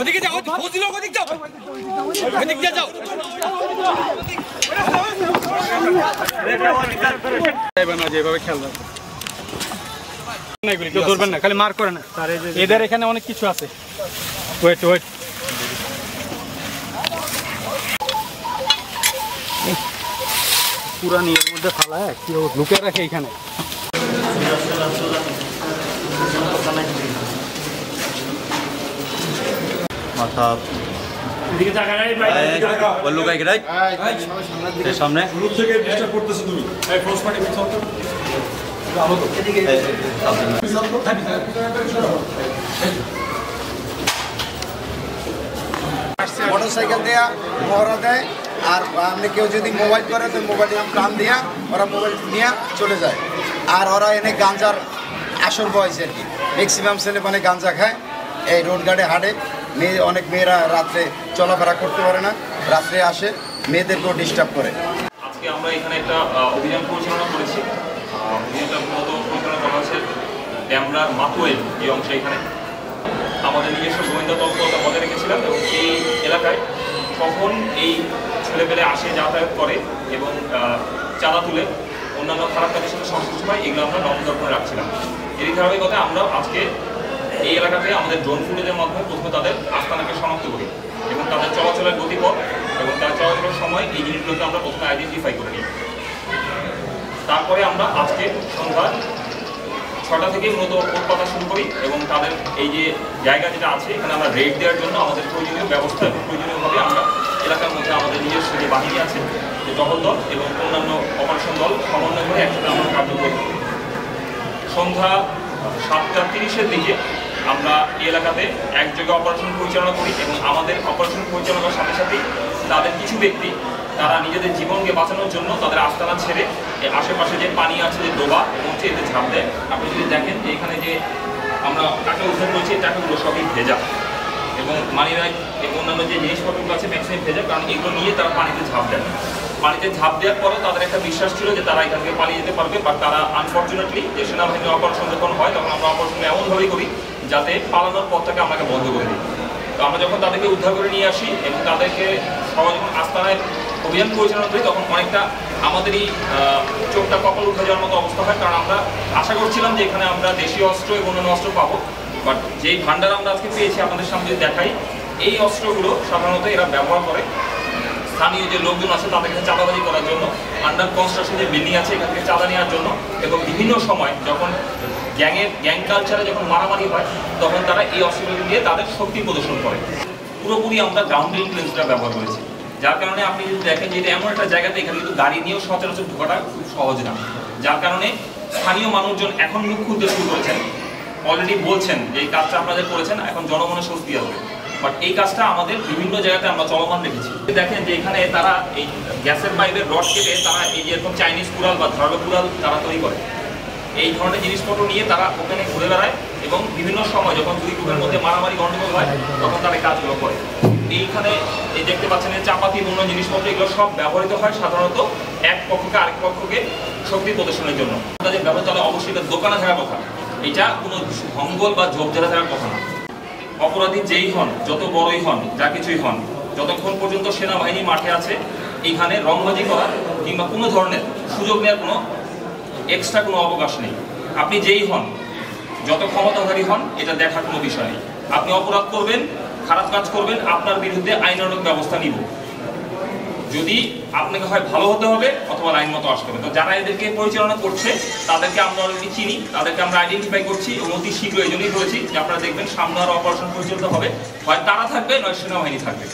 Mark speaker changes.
Speaker 1: ওদিকে যাও, ফজিল ওদিকে যাও, ওদিকে যাও। যেভাবে খেয়াল রাখো, কেউ ধরবেন না, খালি মার করে না। এদের এখানে অনেক কিছু আছে। ওয়েট ওয়েট, পুরা নিয়ের মধ্যে ফালায় কেউ লুকে রাখে এখানে।
Speaker 2: মাথা সামনে
Speaker 3: মোটরসাইকেল দেয়া মহড়া দেয়, আর আপনি কেউ যদি মোবাইল করে তো মোবাইলে প্রাণ দিয়া ওরা মোবাইল নিয়ে চলে যায়। আর ওরা এনে গাঞ্জার আসর বয়স আর কি, ম্যাক্সিমাম ছেলে মানে গাঞ্জা খায়, এই রোড গার্ডে হাঁটে। অনেক মেয়েরা রাত্রে চলাফেরা করতে পারে না, রাত্রে আসে মেয়েদেরকেও ডিস্টার্ব করে।
Speaker 4: আজকে আমরা এখানে একটা অভিযান পরিচালনা করেছি। অভিযানটা মূলত পরিচালনা করা হচ্ছে ড্যামরার মাতুয়েল এই অংশে। এখানে আমাদের নিজস্ব গোয়েন্দা তৎপরতা বজায় রেখেছিলাম এবং এই এলাকায় কখন এই ছেলেপেলে আসে, যাতায়াত করে এবং চাঁদা তুলে অন্যান্য খারাপ কাজের সাথে সংশ্লিষ্ট হয়, এগুলো আমরা নজরদারি করে রাখছিলাম। এরই ধারাবাহিকতায় আমরা আজকে এই এলাকাতে আমাদের ড্রোন ফুটেজের মাধ্যমে প্রথমে তাদের আস্তানাকে শনাক্ত করি এবং তাদের চলাচলের গতিপথ এবং তার চলাচলের সময় এই জিনিসগুলোকে আমরা প্রথমে আইডেন্টিফাই করে নিই। তারপরে আমরা আজকে সন্ধ্যা 6টা থেকে মূলত উৎপাদন শুরু করি এবং তাদের এই যে জায়গা যেটা আছে এখানে আমরা রেড দেওয়ার জন্য আমাদের প্রয়োজনীয় ব্যবস্থা এবং প্রয়োজনীয়ভাবে আমরা এলাকার মধ্যে আমাদের নিজস্ব যে বাহিনী আছে, যে টহল দল এবং অন্যান্য অপারেশন দল সমন্বয় করে একসাথে আমরা কার্যকরী করি। সন্ধ্যা 7:30-এর দিকে আমরা এই এলাকাতে একযোগে অপারেশন পরিচালনা করি এবং আমাদের অপারেশন পরিচালনার সাথে সাথেই তাদের কিছু ব্যক্তি তারা নিজেদের জীবনকে বাঁচানোর জন্য তাদের আস্তানা ছেড়ে আশেপাশে যে পানি আছে, যে ডোবা এবং এতে ঝাঁপ দেয়। আপনি যদি দেখেন যে এখানে যে আমরা টাকা উদ্ধার করেছি, এই টাকাগুলো সবই ভেজা এবং মানিব্যাগ এবং অন্যান্য যে জিনিসপত্রগুলো আছে ম্যাক্সিমাম ভেজা, কারণ এগুলো নিয়ে তারা পানিতে ঝাঁপ দেয়। পানিতে ঝাঁপ দেওয়ার পরেও তাদের একটা বিশ্বাস ছিল যে তারা এখান থেকে পালিয়ে যেতে পারবে, বাট তারা আনফর্চুনেটলি যে সেনাবাহিনীর অপারেশন যখন হয় তখন আমরা অপারেশন এমনভাবেই করি যাতে পালানোর পথটাকে আমাকে বন্ধ করে দিই। তো আমরা যখন তাদেরকে উদ্ধার করে নিয়ে আসি এবং তাদেরকে সবাই যখন আস্তানায় অভিযান পরিচালনা করি তখন অনেকটা আমাদেরই চোখটা কপাল উঠে যাওয়ার মতো অবস্থা হয়, কারণ আমরা আশা করছিলাম যে এখানে আমরা দেশীয় অস্ত্র এবং অন্যান্য অস্ত্র পাবো, বাট যেই ভান্ডার আমরা আজকে পেয়েছি আপনাদের সামনে যদি দেখাই, এই অস্ত্রগুলো সাধারণত এরা ব্যবহার করে স্থানীয় যে লোকজন আছে তাদের কাছে চাঁদাবাজি করার জন্য, আন্ডার কনস্ট্রাকশন যে বিল্ডিং আছে এখান থেকে চাঁদা নেওয়ার জন্য, এবং বিভিন্ন সময় যখন গ্যাং কালচারে যখন মারামারি হয় তখন তারা এই অস্ত্রগুলো দিয়ে তাদের শক্তি প্রদর্শন করে। পুরোপুরি আমরা গ্রাউন্ড ইনফ্লুয়েন্সটা ব্যবহার করেছি, যার কারণে আপনি যদি দেখেন যে এটা এমন একটা জায়গাতে এখানে কিন্তু গাড়ি নিয়েও সচরাচর ঢোকাটা খুব সহজ না, যার কারণে স্থানীয় মানুষজন এখন মুখ খুলতে শুরু করেছেন, অলরেডি বলছেন যে এই কাজটা আপনাদের করেছেন, এখন জনমনে স্বস্তি আসবে। বাট এই কাজটা আমাদের বিভিন্ন জায়গাতে আমরা চলমান রেখেছি। দেখেন যে এখানে তারা এই গ্যাসের পাইপের রড কেটে তারা এই যে এরকম চাইনিজ কুড়াল বা ধারালো কুড়াল তারা তৈরি করে, এই ধরনের জিনিসপত্র নিয়ে তারা ওখানে ঘুরে বেড়ায় এবং বিভিন্ন সময় যখন দুই গ্রুপের মধ্যে মারামারি গন্ডগোল হয় তখন তারা এই কাজগুলো করে। এইখানে এই দেখতে পাচ্ছেন যে চাপাতি অন্য জিনিসপত্র এগুলো সব ব্যবহৃত হয় সাধারণত এক পক্ষকে আরেক পক্ষকে শক্তি প্রদর্শনের জন্য। যে ব্যবস্থা তাহলে অবশ্যই এটা দোকানে থাকার কথা, এটা কোনো ভঙ্গল বা ঝোপঝাড়া থাকার কথা না। অপরাধী যেই হন, যত বড়ই হন, যা কিছুই হন, যতক্ষণ পর্যন্ত সেনাবাহিনী মাঠে আছে এইখানে রংবাজি করা কিংবা কোনো ধরনের সুযোগ নেওয়ার কোনো এক্সট্রা কোনো অবকাশ নেই। আপনি যেই হন, যত ক্ষমতাধারী হন, এটা দেখার কোনো বিষয় নেই। আপনি অপরাধ করবেন, খারাপ কাজ করবেন, আপনার বিরুদ্ধে আইনানুগ ব্যবস্থা নিব। যদি আপনাকে হয় ভালো হতে হবে অথবা লাইন মতো আসতে হবে। তো যারা এদেরকে পরিচালনা করছে তাদেরকে আমরা অলরেডি চিনি, তাদেরকে আমরা আইডেন্টিফাই করছি এবং অতি শীঘ্র এই জন্যই বলেছি যে আপনারা দেখবেন সামনে আরো অপারেশন পরিচালিত হবে, হয় তারা থাকবে নয় সেনাবাহিনী থাকবে।